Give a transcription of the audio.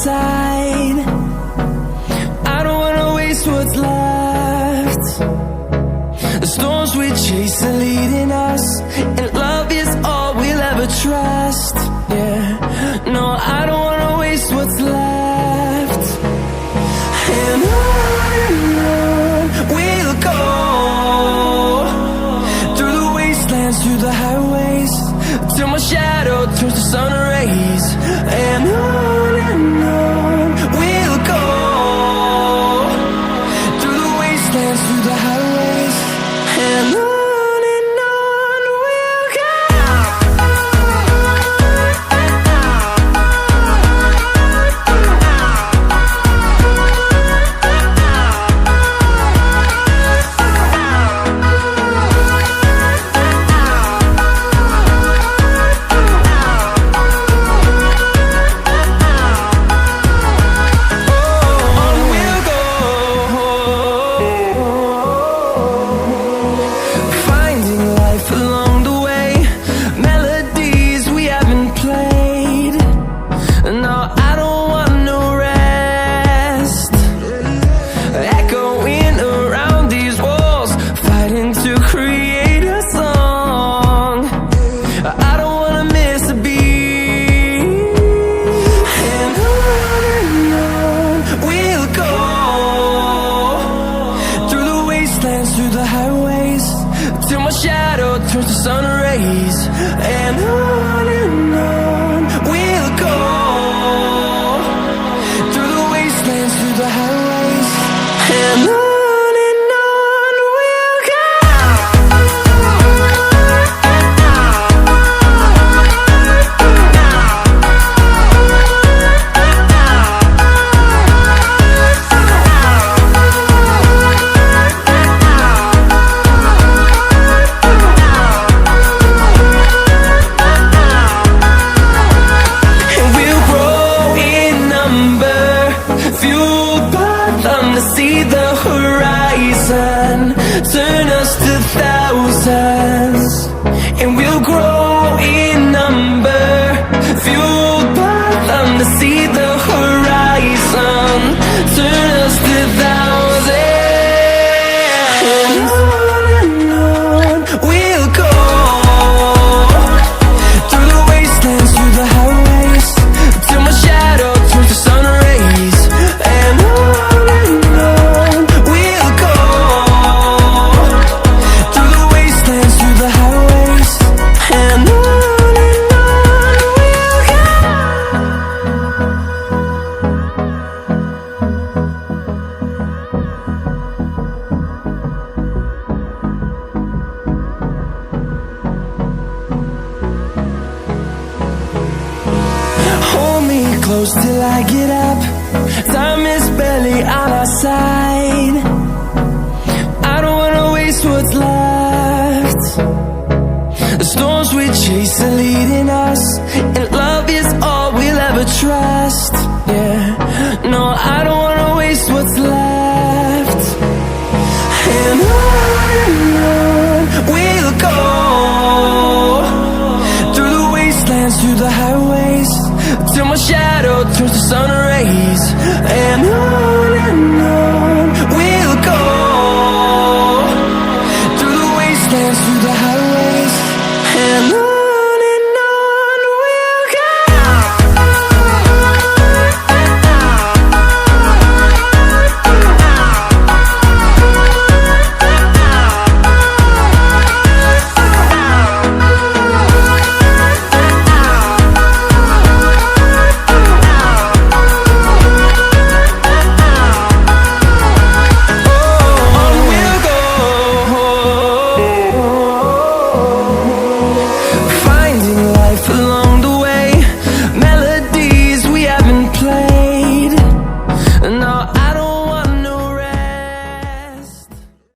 side. I don't wanna waste what's left. The storms we chase are leading us, and love is all we'll ever trust. Yeah, no, I don't wanna waste what's left. And on we'll go, through the wastelands, through the highways, till my shadow turns to sun rays. And on we'll go, through the wastelands, through the highways, and on we'll go. Through the highways, till my shadow turns to sun rays. And on we'll go, through the wastelands, through the highways, and on we'll go. See the horizon, turn us to thousands, and we'll grow in number, fueled by them to see the horizon, turn us to thousands. And on we'll go, through the wastelands, through the highways, till my shadow turns to sun rays. And close till I get up, time is barely on our side. I don't wanna waste what's left. The storms we chase are leading us,